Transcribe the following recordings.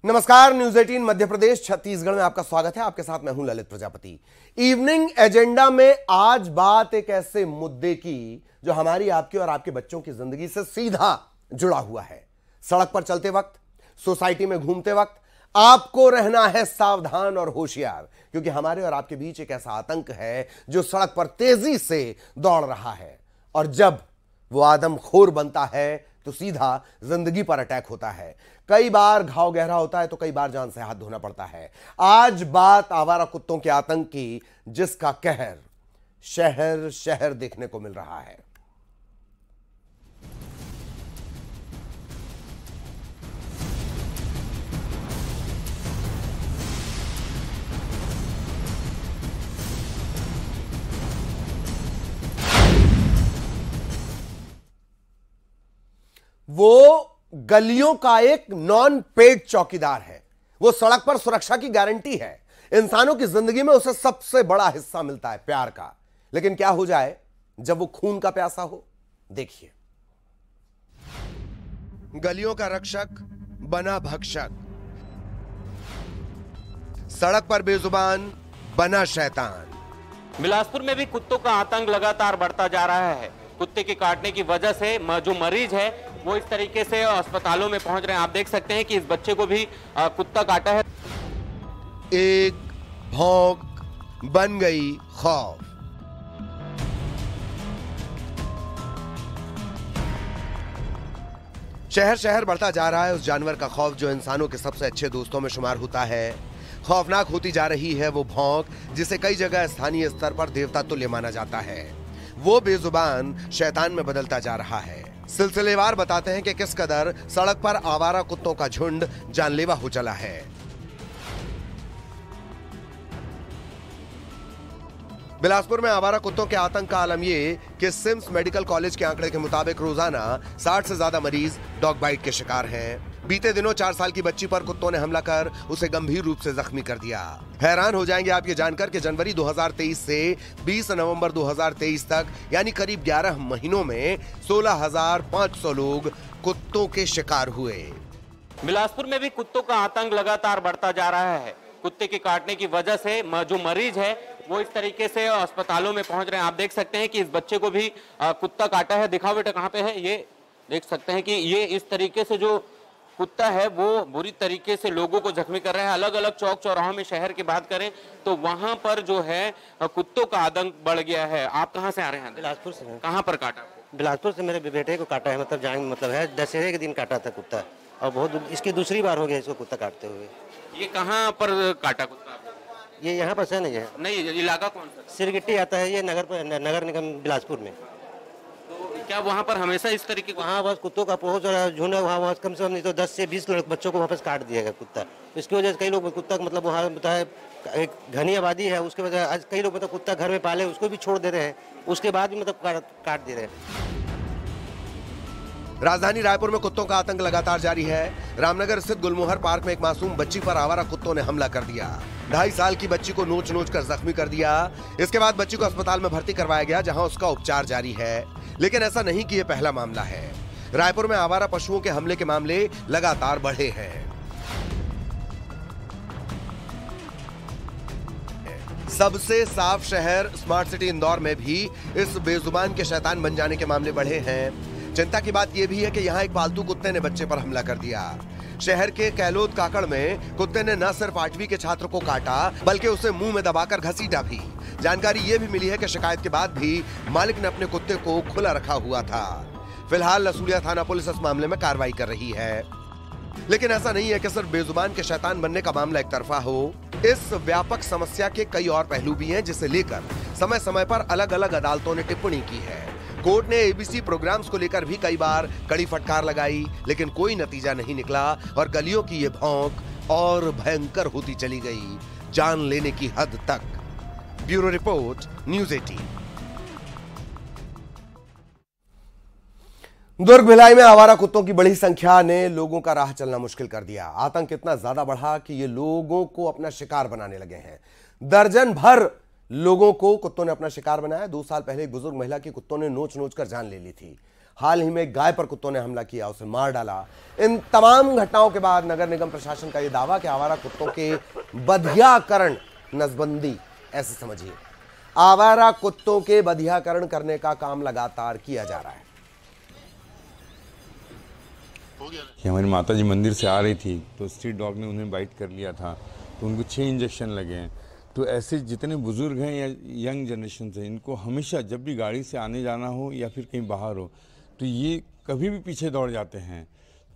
नमस्कार, न्यूज 18 मध्य प्रदेश छत्तीसगढ़ में आपका स्वागत है। आपके साथ मैं हूं ललित प्रजापति। इवनिंग एजेंडा में आज बात एक ऐसे मुद्दे की जो हमारी, आपकी और आपके बच्चों की जिंदगी से सीधा जुड़ा हुआ है। सड़क पर चलते वक्त, सोसाइटी में घूमते वक्त आपको रहना है सावधान और होशियार, क्योंकि हमारे और आपके बीच एक ऐसा आतंक है जो सड़क पर तेजी से दौड़ रहा है, और जब वो आदमखोर बनता है तो सीधा जिंदगी पर अटैक होता है। कई बार घाव गहरा होता है तो कई बार जान से हाथ धोना पड़ता है। आज बात आवारा कुत्तों के आतंक की, जिसका कहर शहर शहर देखने को मिल रहा है। वो गलियों का एक नॉन पेड चौकीदार है। वो सड़क पर सुरक्षा की गारंटी है। इंसानों की जिंदगी में उसे सबसे बड़ा हिस्सा मिलता है प्यार का। लेकिन क्या हो जाए जब वो खून का प्यासा हो? देखिए, गलियों का रक्षक बना भक्षक, सड़क पर बेजुबान बना शैतान। बिलासपुर में भी कुत्तों का आतंक लगातार बढ़ता जा रहा है। कुत्ते के काटने की वजह से जो मरीज है वो इस तरीके से अस्पतालों में पहुंच रहे हैं। आप देख सकते हैं कि इस बच्चे को भी कुत्ता काटा है। एक भौंक बन गई खौफ। शहर शहर बढ़ता जा रहा है उस जानवर का खौफ जो इंसानों के सबसे अच्छे दोस्तों में शुमार होता है। खौफनाक होती जा रही है वो भौंक जिसे कई जगह स्थानीय स्तर पर देवता तुल्य माना जाता है। वो बेजुबान शैतान में बदलता जा रहा है। सिलसिलेवार बताते हैं कि किस कदर सड़क पर आवारा कुत्तों का झुंड जानलेवा हो चला है। बिलासपुर में आवारा कुत्तों के आतंक का आलम ये कि सिम्स मेडिकल कॉलेज के आंकड़े के मुताबिक रोजाना 60 से ज्यादा मरीज डॉग बाइट के शिकार हैं। बीते दिनों 4 साल की बच्ची पर कुत्तों ने हमला कर उसे गंभीर रूप से जख्मी कर दिया। हैरान हो जाएंगे आप ये जानकर कि जनवरी 2023 से 20 नवंबर 2023 तक, यानी करीब 11 महीनों में 16,500 लोग कुत्तों के शिकार हुए। बिलासपुर में भी कुत्तों का आतंक लगातार बढ़ता जा रहा है। कुत्ते के काटने की वजह से जो मरीज है वो इस तरीके से अस्पतालों में पहुंच रहे हैं। आप देख सकते हैं कि इस बच्चे को भी कुत्ता काटा है। दिखाओ बेटा कहाँ पे है। ये देख सकते हैं कि ये इस तरीके से जो कुत्ता है वो बुरी तरीके से लोगों को जख्मी कर रहा है। अलग अलग चौक चौराहों में शहर की बात करें तो वहां पर जो है कुत्तों का आतंक बढ़ गया है। आप कहां से आ रहे हैं? बिलासपुर से। कहां पर काटा? बिलासपुर से मेरे बेटे को काटा है। मतलब जान मतलब है दशहरे के दिन काटा था कुत्ता, और बहुत इसकी दूसरी बार हो गया इसको कुत्ता काटते हुए। ये कहां पर काटा कुत्ता? ये यहाँ पर से नहीं है। नहीं, इलाका कौन सा? सिरगिट्टी आता है ये नगर निगम बिलासपुर में। तो क्या वहाँ पर हमेशा इस तरीके वहाँ बस कुत्तों का बहुत सारा झुंड है। वहाँ कम से कम नहीं तो 10 से 20 बच्चों को वापस काट दिया गया कुत्ता। इसकी वजह से कई लोग कुत्ता मतलब वहाँ बताया एक घनी आबादी है, उसके वजह आज कई लोग मतलब कुत्ता घर में पाले उसको भी छोड़ दे रहे हैं, उसके बाद भी मतलब काट दे रहे हैं। राजधानी रायपुर में कुत्तों का आतंक लगातार जारी है। रामनगर स्थित गुलमोहर पार्क में एक मासूम बच्ची पर आवारा कुत्तों ने हमला कर दिया। 2.5 साल की बच्ची को नोच नोच कर जख्मी कर दिया। इसके बाद बच्ची को अस्पताल में भर्ती करवाया गया, जहां उसका उपचार जारी है। लेकिन ऐसा नहीं कि यह पहला मामला है। रायपुर में आवारा पशुओं के हमले के मामले लगातार बढ़े हैं। सबसे साफ शहर स्मार्ट सिटी इंदौर में भी इस बेजुबान के शैतान बन जाने के मामले बढ़े हैं। चिंता की बात यह भी है कि यहाँ एक पालतू कुत्ते ने बच्चे पर हमला कर दिया। शहर के कैलोद काकड़ में कुत्ते ने न सिर्फ 8वीं के छात्र को काटा बल्कि उसे मुंह में दबाकर घसीटा भी। जानकारी यह भी मिली है कि शिकायत के बाद भी मालिक ने अपने कुत्ते को खुला रखा हुआ था। फिलहाल लसूड़िया थाना पुलिस इस मामले में कार्रवाई कर रही है। लेकिन ऐसा नहीं है कि सिर्फ बेजुबान के शैतान बनने का मामला एक तरफा हो। इस व्यापक समस्या के कई और पहलू भी हैं, जिसे लेकर समय समय पर अलग अलग अदालतों ने टिप्पणी की है। कोर्ट ने एबीसी प्रोग्राम्स को लेकर भी कई बार कड़ी फटकार लगाई, लेकिन कोई नतीजा नहीं निकला और गलियों की ये भौंक और भयंकर होती चली गई, जान लेने की हद तक। Bureau report, news 18। Durg Bhilai में आवारा कुत्तों की बड़ी संख्या ने लोगों का राह चलना मुश्किल कर दिया। आतंक इतना ज्यादा बढ़ा कि ये लोगों को अपना शिकार बनाने लगे हैं। दर्जन भर लोगों को कुत्तों ने अपना शिकार बनाया। 2 साल पहले एक बुजुर्ग महिला की कुत्तों ने नोच नोच कर जान ले ली थी। हाल ही में गाय पर कुत्तों ने हमला किया, उसे मार डाला। इन तमाम घटनाओं के बाद नगर निगम प्रशासन का यह दावा कि आवारा कुत्तों के बधियाकरण, नसबंदी ऐसे समझिए, आवारा कुत्तों के बधियाकरण करने का काम लगातार किया जा रहा है। कि हमारी माता जी मंदिर से आ रही थी तो स्ट्रीट डॉग ने उन्हें बाइट कर लिया था, तो उनको 6 इंजेक्शन लगे हैं। तो ऐसे जितने बुजुर्ग हैं या यंग जनरेशन से, इनको हमेशा जब भी गाड़ी से आने जाना हो या फिर कहीं बाहर हो तो ये कभी भी पीछे दौड़ जाते हैं।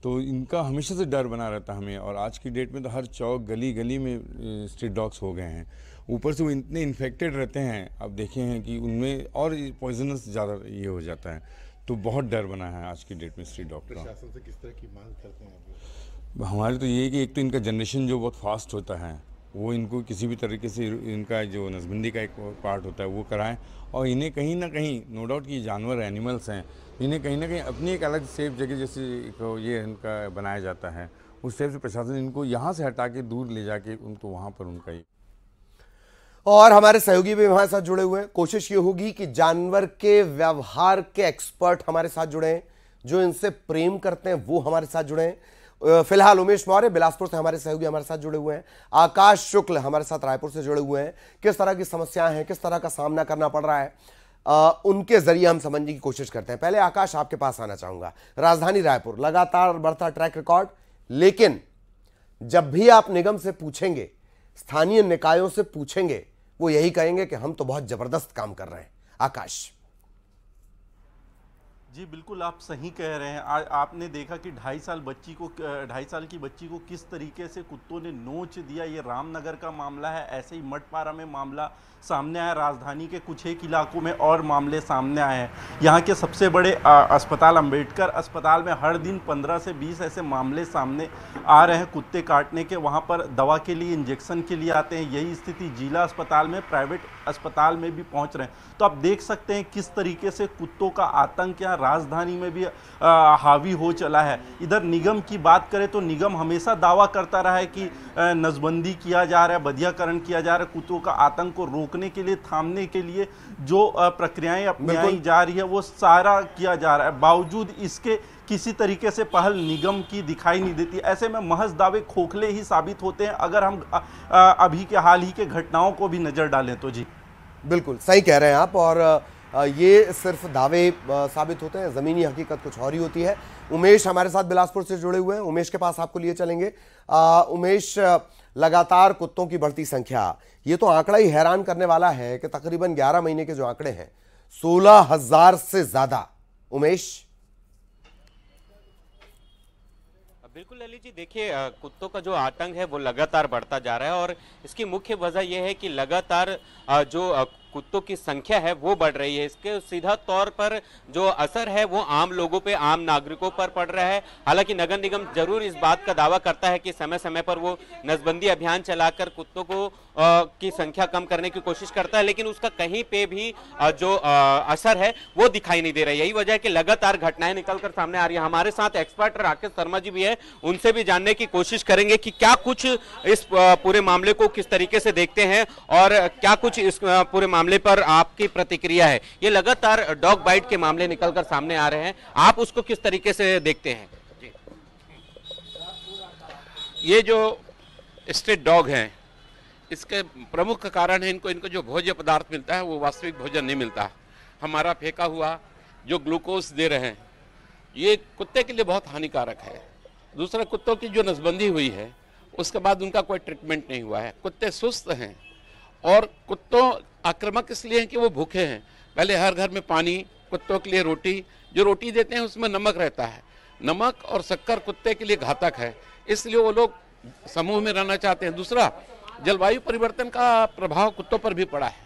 तो इनका हमेशा से डर बना रहता हमें। और आज की डेट में तो हर चौक गली गली में स्ट्रीट डॉग्स हो गए हैं। ऊपर से वो इतने इन्फेक्टेड रहते हैं, अब देखे हैं कि उनमें और पॉइजनस ज़्यादा ये हो जाता है। तो बहुत डर बना है आज की डेट में स्ट्रीट डॉग का। प्रशासन से किस तरह की मांग करते हैं आप? हमारे तो ये है कि एक तो इनका जनरेशन जो बहुत फास्ट होता है, वो इनको किसी भी तरीके से इनका जो नसबंदी का एक पार्ट होता है वो कराएं। और इन्हें कहीं ना कहीं, नो डाउट कि जानवर एनिमल्स हैं, इन्हें कहीं ना कहीं अपनी एक अलग सेफ जगह जैसे ये इनका बनाया जाता है, उस सेफ से प्रशासन इनको यहाँ से हटा के दूर ले जाके उनको वहाँ पर उनका और हमारे सहयोगी भी हमारे साथ जुड़े हुए हैं। कोशिश ये होगी कि जानवर के व्यवहार के एक्सपर्ट हमारे साथ जुड़े हैं, जो इनसे प्रेम करते हैं वो हमारे साथ जुड़े हैं। फिलहाल उमेश मौर्य बिलासपुर से हमारे सहयोगी हमारे साथ जुड़े हुए हैं। आकाश शुक्ल हमारे साथ रायपुर से जुड़े हुए हैं। किस तरह की समस्याएं हैं, किस तरह का सामना करना पड़ रहा है, उनके जरिए हम समझने की कोशिश करते हैं। पहले आकाश, आपके पास आना चाहूंगा। राजधानी रायपुर लगातार बढ़ता ट्रैक रिकॉर्ड, लेकिन जब भी आप निगम से पूछेंगे, स्थानीय निकायों से पूछेंगे, वो यही कहेंगे कि हम तो बहुत जबरदस्त काम कर रहे हैं। आकाश जी बिल्कुल, आप सही कह रहे हैं। आपने देखा कि 2.5 साल की बच्ची को किस तरीके से कुत्तों ने नोच दिया। ये रामनगर का मामला है। ऐसे ही मठपारा में मामला सामने आया। राजधानी के कुछ एक इलाकों में और मामले सामने आए हैं। यहाँ के सबसे बड़े अस्पताल अंबेडकर अस्पताल में हर दिन 15 से 20 ऐसे मामले सामने आ रहे हैं कुत्ते काटने के। वहाँ पर दवा के लिए, इंजेक्शन के लिए आते हैं। यही स्थिति जिला अस्पताल में, प्राइवेट अस्पताल में भी पहुँच रहे हैं। तो आप देख सकते हैं किस तरीके से कुत्तों का आतंक यहाँ राजधानी में भी हावी हो चला है। इधर निगम की बात करें तो निगम हमेशा दावा करता रहा है कि नसबंदी किया जा रहा है, बधियाकरण किया जा रहा है। कुत्तों का आतंक को रोकने के लिए, थामने के लिए जो प्रक्रियाएं अपनाई जा रही है वो सारा किया जा रहा है। बावजूद इसके किसी तरीके से पहल निगम की दिखाई नहीं देती। ऐसे में महज दावे खोखले ही साबित होते हैं अगर हम अभी के हाल ही के घटनाओं को भी नजर डालें तो। जी बिल्कुल सही कह रहे हैं आप। और ये सिर्फ दावे साबित होते हैं, ज़मीनी हकीकत कुछ और ही होती है। उमेश हमारे साथ बिलासपुर से जुड़े हुए हैं। उमेश के पास आपको लिए चलेंगे। उमेश, लगातार कुत्तों की बढ़ती संख्या, ये तो आंकड़ा ही हैरान करने वाला है कि तकरीबन 11 महीने के जो आंकड़े हैं 16,000 से ज्यादा। उमेश बिल्कुल ललित जी, देखिए कुत्तों का जो आतंक है वो लगातार बढ़ता जा रहा है और इसकी मुख्य वजह यह है कि लगातार जो कुत्तों की संख्या है वो बढ़ रही है। इसके सीधा तौर पर जो असर है वो आम लोगों पे, आम नागरिकों पर पड़ रहा है। हालांकि नगर निगम जरूर इस बात का दावा करता है कि समय समय पर वो नसबंदी अभियान चलाकर कुत्तों को की संख्या कम करने की कोशिश करता है, लेकिन उसका कहीं पे भी जो असर है वो दिखाई नहीं दे रहा है। यही वजह है कि लगातार घटनाएं निकलकर सामने आ रही है। हमारे साथ एक्सपर्ट राकेश शर्मा जी भी है, उनसे भी जानने की कोशिश करेंगे कि क्या कुछ इस पूरे मामले को किस तरीके से देखते हैं और क्या कुछ इस पूरे मामले पर आपकी प्रतिक्रिया है। ये लगातार डॉग बाइट के मामले निकलकर सामने आ रहे हैं, आप उसको किस तरीके से देखते हैं? जी। ये जो स्ट्रीट डॉग हैं, इसके प्रमुख कारण है इनको जो भोज्य पदार्थ मिलता है वो वास्तविक भोजन नहीं मिलता। हमारा फेंका हुआ जो ग्लूकोज दे रहे हैं ये कुत्ते के लिए बहुत हानिकारक है। दूसरा, कुत्तों की जो नसबंदी हुई है उसके बाद उनका कोई ट्रीटमेंट नहीं हुआ है। कुत्ते सुस्त हैं और कुत्तों आक्रामक इसलिए हैं कि वो भूखे हैं। पहले हर घर में पानी, कुत्तों के लिए रोटी, जो रोटी देते हैं उसमें नमक रहता है। नमक और शक्कर कुत्ते के लिए घातक है, इसलिए वो लोग समूह में रहना चाहते हैं। दूसरा, जलवायु परिवर्तन का प्रभाव कुत्तों पर भी पड़ा है।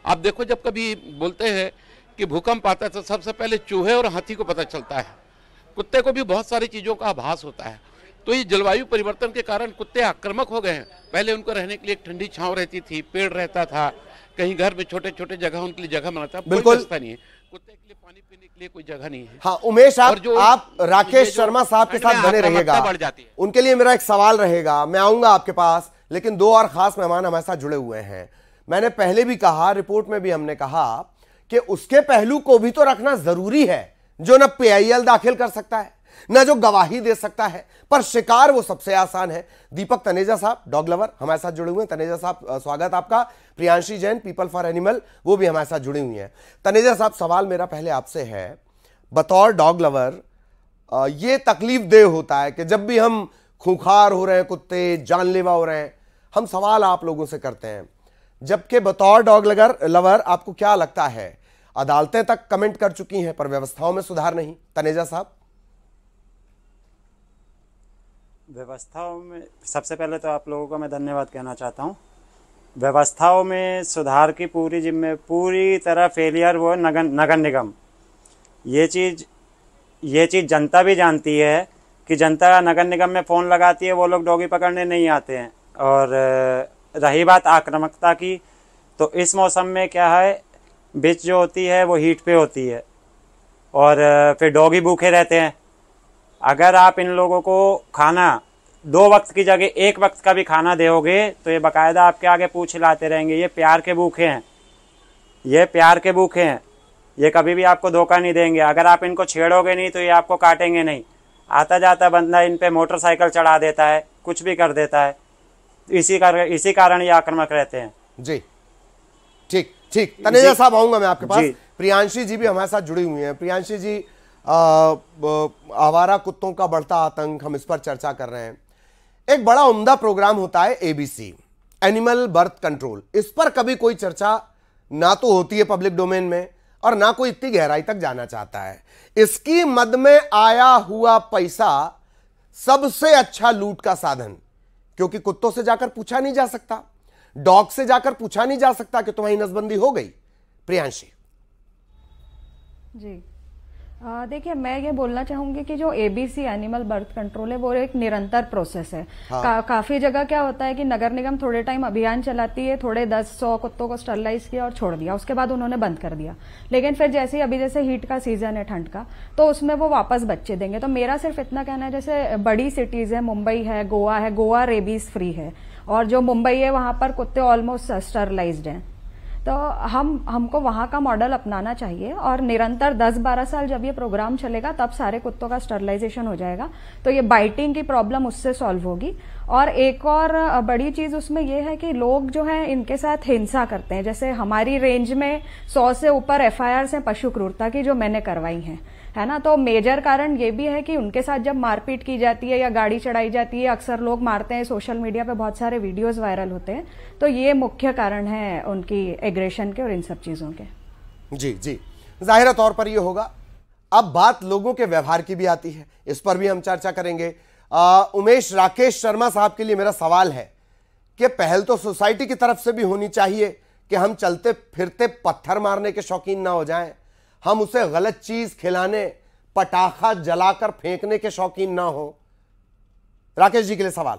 आप देखो, जब कभी बोलते हैं कि भूकंप आता है तो सबसे पहले चूहे और हाथी को पता चलता है, कुत्ते को भी बहुत सारी चीज़ों का आभास होता है। तो ये जलवायु परिवर्तन के कारण कुत्ते आक्रामक हो गए हैं। पहले उनको रहने के लिए एक ठंडी छांव रहती थी, पेड़ रहता था, कहीं घर में छोटे छोटे जगह उनके लिए जगह बनाता, कोई व्यवस्था नहीं है। कुत्ते के लिए पानी पीने के लिए कोई जगह नहीं है। हाँ उमेश, आप राकेश शर्मा साहब के साथ बने रहिएगा, उनके लिए मेरा एक सवाल रहेगा। मैं आऊंगा आपके पास, लेकिन दो और खास मेहमान हमारे साथ जुड़े हुए हैं। मैंने पहले भी कहा, रिपोर्ट में भी हमने कहा कि उसके पहलू को भी तो रखना जरूरी है। जो न PIL दाखिल कर सकता है, न जो गवाही दे सकता है, पर शिकार वो सबसे आसान है। दीपक तनेजा साहब, डॉग लवर, हमारे साथ जुड़े हुए हैं। तनेजा साहब, स्वागत आपका। Priyanshi Jain, people for animal, वो भी हमारे साथ जुड़ी हुई हैं। तनेजा साहब, सवाल मेरा पहले आपसे है, बतौर डॉग लवर ये तकलीफ दे होता है कि जब भी हम खूंखार हो रहे हैं, कुत्ते जानलेवा हो रहे हैं, हम सवाल आप लोगों से करते हैं, जबकि बतौर डॉग लवर आपको क्या लगता है, अदालतें तक कमेंट कर चुकी हैं पर व्यवस्थाओं में सुधार नहीं। तनेजा साहब। व्यवस्थाओं में सबसे पहले तो आप लोगों को मैं धन्यवाद कहना चाहता हूं। व्यवस्थाओं में सुधार की पूरी तरह फेलियर वो नगर निगम। ये चीज़ जनता भी जानती है कि जनता नगर निगम में फ़ोन लगाती है, वो लोग डॉगी पकड़ने नहीं आते हैं। और रही बात आक्रामकता की, तो इस मौसम में क्या है, बिच जो होती है वो हीट पे होती है और फिर डॉगी भूखे रहते हैं। अगर आप इन लोगों को खाना 2 वक्त की जगह 1 वक्त का भी खाना दोगे तो ये बाकायदा आपके आगे पूछ हिलाते रहेंगे। ये प्यार के भूखे हैं, ये प्यार के भूखे हैं, ये कभी भी आपको धोखा नहीं देंगे। अगर आप इनको छेड़ोगे नहीं तो ये आपको काटेंगे नहीं। आता जाता बंदा इन पे मोटरसाइकिल चढ़ा देता है, कुछ भी कर देता है। इसी कारण ये आक्रामक रहते हैं। जी, ठीक ठीक। तनेजा साहब, आऊंगा मैं आपके पास। प्रियांशी जी भी हमारे साथ जुड़ी हुई हैं। प्रियांशी जी, आवारा कुत्तों का बढ़ता आतंक, हम इस पर चर्चा कर रहे हैं। एक बड़ा उम्दा प्रोग्राम होता है ABC, एनिमल बर्थ कंट्रोल। इस पर कभी कोई चर्चा ना तो होती है पब्लिक डोमेन में और ना कोई इतनी गहराई तक जाना चाहता है। इसकी मद में आया हुआ पैसा सबसे अच्छा लूट का साधन, क्योंकि कुत्तों से जाकर पूछा नहीं जा सकता, डॉग से जाकर पूछा नहीं जा सकता कि तुम्हारी नसबंदी हो गई। प्रियांशी जी, देखिए, मैं ये बोलना चाहूंगी कि जो ABC एनिमल बर्थ कंट्रोल है वो एक निरंतर प्रोसेस है। हाँ। काफी जगह क्या होता है कि नगर निगम थोड़े टाइम अभियान चलाती है, थोड़े 10-100 कुत्तों को स्टरलाइज किया और छोड़ दिया, उसके बाद उन्होंने बंद कर दिया। लेकिन फिर जैसे अभी जैसे हीट का सीजन है, ठंड का, तो उसमें वो वापस बच्चे देंगे। तो मेरा सिर्फ इतना कहना है, जैसे बड़ी सिटीज है, मुंबई है, गोवा रेबीज फ्री है, और जो मुंबई है वहां पर कुत्ते ऑलमोस्ट स्टरलाइज्ड हैं। तो हमको वहां का मॉडल अपनाना चाहिए और निरंतर 10-12 साल जब ये प्रोग्राम चलेगा तब सारे कुत्तों का स्टरलाइजेशन हो जाएगा, तो ये बाइटिंग की प्रॉब्लम उससे सॉल्व होगी। और एक और बड़ी चीज उसमें ये है कि लोग जो है इनके साथ हिंसा करते हैं। जैसे हमारी रेंज में 100 से ऊपर FIRs हैं पशु क्रूरता की जो मैंने करवाई हैं, है ना। तो मेजर कारण ये भी है कि उनके साथ जब मारपीट की जाती है या गाड़ी चढ़ाई जाती है, अक्सर लोग मारते हैं, सोशल मीडिया पे बहुत सारे वीडियोस वायरल होते हैं, तो ये मुख्य कारण है उनकी एग्रेशन के और इन सब चीजों के। जी जी, जाहिर तौर पर ये होगा। अब बात लोगों के व्यवहार की भी आती है, इस पर भी हम चर्चा करेंगे। उमेश राकेश शर्मा साहब के लिए मेरा सवाल है कि पहल तो सोसाइटी की तरफ से भी होनी चाहिए कि हम चलते फिरते पत्थर मारने के शौकीन ना हो जाएं, हम उसे गलत चीज खिलाने, पटाखा जलाकर फेंकने के शौकीन ना हो। राकेश जी के लिए सवाल।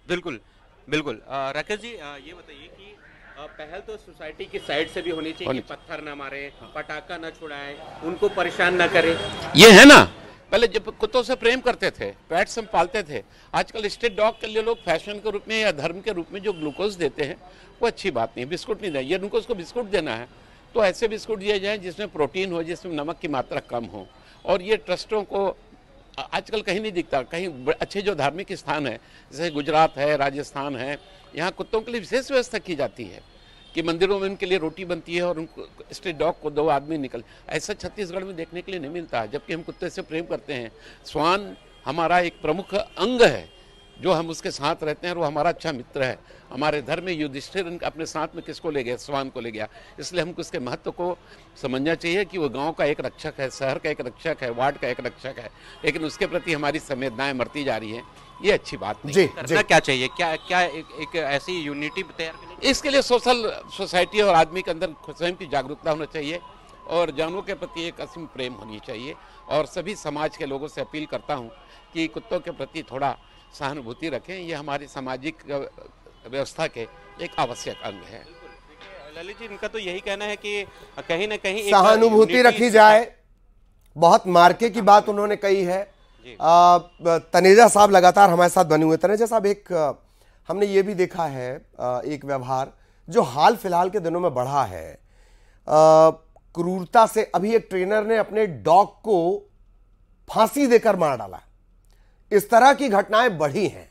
बिल्कुल बिल्कुल। राकेश जी, ये बताइए कि पहल तो सोसाइटी की साइड से भी होनी चाहिए कि पत्थर ना मारे, पटाखा ना छुड़ाएं, उनको परेशान ना करें। ये है ना, पहले जब कुत्तों से प्रेम करते थे, पेट्स हम पालते थे, आजकल स्ट्रीट डॉग के लिए लोग फैशन के रूप में या धर्म के रूप में जो ग्लूकोज देते हैं वो अच्छी बात नहीं। बिस्कुट नहीं दें, ये उनको उसको बिस्कुट देना है तो ऐसे बिस्कुट दिए जाएं जिसमें प्रोटीन हो, जिसमें नमक की मात्रा कम हो। और ये ट्रस्टों को आजकल कहीं नहीं दिखता। कहीं अच्छे जो धार्मिक स्थान है जैसे गुजरात है, राजस्थान है, यहाँ कुत्तों के लिए विशेष व्यवस्था की जाती है कि मंदिरों में उनके लिए रोटी बनती है और उनको स्ट्रीट डॉग को 2 आदमी निकल, ऐसा छत्तीसगढ़ में देखने के लिए नहीं मिलता है। जबकि हम कुत्ते से प्रेम करते हैं। श्वान हमारा एक प्रमुख अंग है, जो हम उसके साथ रहते हैं और वो हमारा अच्छा मित्र है। हमारे धर्म में युधिष्ठिर अपने साथ में किसको ले गया? श्वान को ले गया। इसलिए हमको उसके महत्व को समझना चाहिए कि वो गांव का एक रक्षक है, शहर का एक रक्षक है, वार्ड का एक रक्षक है, लेकिन उसके प्रति हमारी संवेदनाएं मरती जा रही हैं। ये अच्छी बात नहीं। करना क्या चाहिए? क्या एक ऐसी यूनिटी तैयार करनी? इसके लिए सोसाइटी और आदमी के अंदर स्वयं की जागरूकता होना चाहिए और जानवरों के प्रति एक असीम प्रेम होनी चाहिए। और सभी समाज के लोगों से अपील करता हूँ कि कुत्तों के प्रति थोड़ा सहानुभूति रखें। ये हमारी सामाजिक व्यवस्था के एक आवश्यक अंग है। ललित जी, इनका तो यही कहना है कि कहीं ना कहीं सहानुभूति रखी जाए। बहुत मार्के की बात उन्होंने कही है। तनेजा साहब लगातार हमारे साथ बने हुए। तनेजा साहब, एक हमने ये भी देखा है एक व्यवहार जो हाल फिलहाल के दिनों में बढ़ा है। क्रूरता से, अभी एक ट्रेनर ने अपने डॉग को फांसी देकर मार डाला। इस तरह की घटनाएं बढ़ी हैं।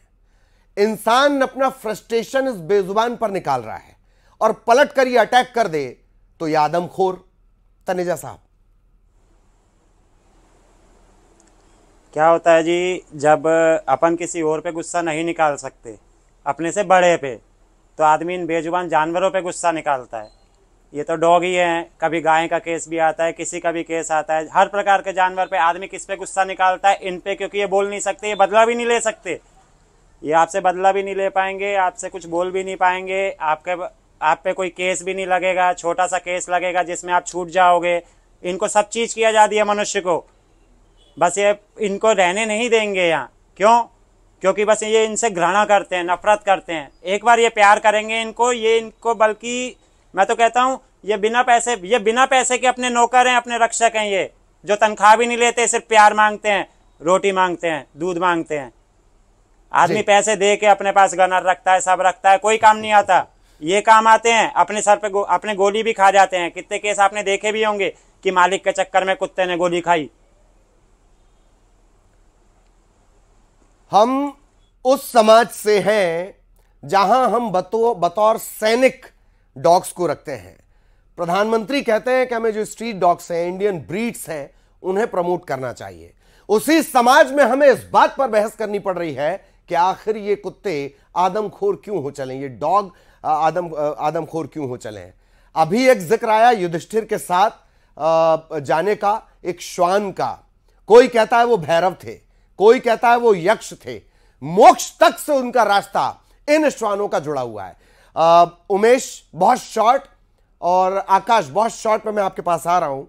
इंसान अपना फ्रस्ट्रेशन इस बेजुबान पर निकाल रहा है और पलट कर ये अटैक कर दे तो ये आदमखोर। तनेजा साहब, क्या होता है जी, जब अपन किसी और पे गुस्सा नहीं निकाल सकते, अपने से बड़े पे, तो आदमी इन बेजुबान जानवरों पे गुस्सा निकालता है। ये तो डॉग ही हैं, कभी गाय का केस भी आता है, किसी का भी केस आता है। हर प्रकार के जानवर पे आदमी किस पे गुस्सा निकालता है? इन पे, क्योंकि ये बोल नहीं सकते, ये बदला भी नहीं ले सकते। ये आपसे बदला भी नहीं ले पाएंगे, आपसे कुछ बोल भी नहीं पाएंगे, आप पे कोई केस भी नहीं लगेगा। छोटा सा केस लगेगा जिसमें आप छूट जाओगे। इनको सब चीज की आजादी है मनुष्य को, बस ये इनको रहने नहीं देंगे यहाँ। क्यों? क्योंकि बस ये इनसे घृणा करते हैं, नफरत करते हैं। एक बार ये प्यार करेंगे इनको बल्कि मैं तो कहता हूँ ये बिना पैसे के अपने नौकर हैं, अपने रक्षक हैं। ये जो तनख्वाह भी नहीं लेते, सिर्फ प्यार मांगते हैं, रोटी मांगते हैं, दूध मांगते हैं। आदमी पैसे दे के अपने पास गनर रखता है, सब रखता है, कोई काम नहीं आता। ये काम आते हैं, अपने सर पे अपने गोली भी खा जाते हैं। कितने केस आपने देखे भी होंगे कि मालिक के चक्कर में कुत्ते ने गोली खाई। हम उस समाज से हैं जहां हम बतौर सैनिक डॉग्स को रखते हैं। प्रधानमंत्री कहते हैं कि हमें जो स्ट्रीट डॉग्स हैं, इंडियन ब्रीड्स हैं, उन्हें प्रमोट करना चाहिए। उसी समाज में हमें इस बात पर बहस करनी पड़ रही है कि आखिर ये कुत्ते आदमखोर क्यों हो चले, ये डॉग आदमखोर क्यों हो चले हैं। अभी एक जिक्र आया युधिष्ठिर के साथ जाने का, एक श्वान का। कोई कहता है वो भैरव थे, कोई कहता है वो यक्ष थे। मोक्ष तक से उनका रास्ता इन श्वानों का जुड़ा हुआ है। उमेश बहुत शॉर्ट और आकाश बहुत शॉर्ट में मैं आपके पास आ रहा हूं।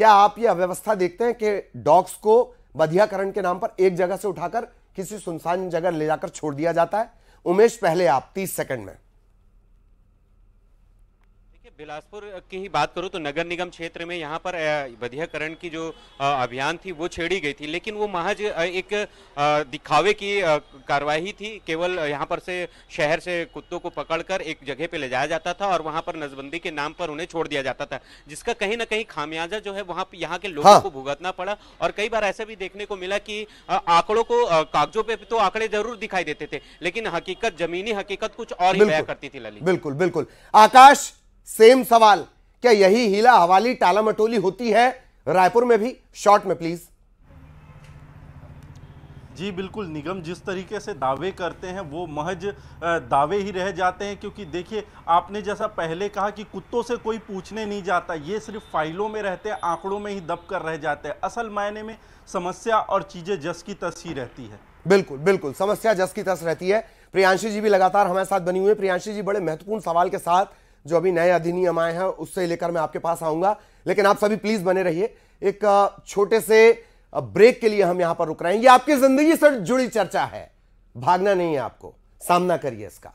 क्या आप ये अव्यवस्था देखते हैं कि डॉग्स को बधियाकरण के नाम पर एक जगह से उठाकर किसी सुनसान जगह ले जाकर छोड़ दिया जाता है? उमेश, पहले आप 30 सेकंड में। बिलासपुर की ही बात करूं तो नगर निगम क्षेत्र में यहाँ पर बधियाकरण की जो अभियान थी वो छेड़ी गई थी, लेकिन वो महज एक दिखावे की कार्रवाई थी। केवल यहाँ पर से शहर से कुत्तों को पकड़कर एक जगह पे ले जाया जाता था और वहाँ पर नसबंदी के नाम पर उन्हें छोड़ दिया जाता था, जिसका कहीं ना कहीं खामियाजा जो है वहाँ यहाँ के लोगों को भुगतना पड़ा। और कई बार ऐसा भी देखने को मिला कि आंकड़ों को, कागजों पे तो आंकड़े जरूर दिखाई देते थे, लेकिन हकीकत, जमीनी हकीकत कुछ और ही बयां करती थी। ललित, बिल्कुल बिल्कुल। आकाश, सेम सवाल, क्या यही हीला हवाली टाला मटोली होती है रायपुर में भी? शॉर्ट में प्लीज। जी बिल्कुल, निगम जिस तरीके से दावे करते हैं वो महज दावे ही रह जाते हैं। क्योंकि देखिए, आपने जैसा पहले कहा कि कुत्तों से कोई पूछने नहीं जाता, ये सिर्फ फाइलों में रहते हैं, आंकड़ों में ही दब कर रह जाते हैं। असल मायने में समस्या और चीजें जस की तस ही रहती है। बिल्कुल बिल्कुल, समस्या जस की तस रहती है। प्रियांशी जी भी लगातार हमारे साथ बनी हुई है। प्रियांशी जी, बड़े महत्वपूर्ण सवाल के साथ जो अभी नए अधिनियम आए हैं उससे लेकर मैं आपके पास आऊंगा, लेकिन आप सभी प्लीज बने रहिए। एक छोटे से ब्रेक के लिए हम यहां पर रुक रहे हैं। ये आपकी जिंदगी से जुड़ी चर्चा है, भागना नहीं है आपको, सामना करिए इसका।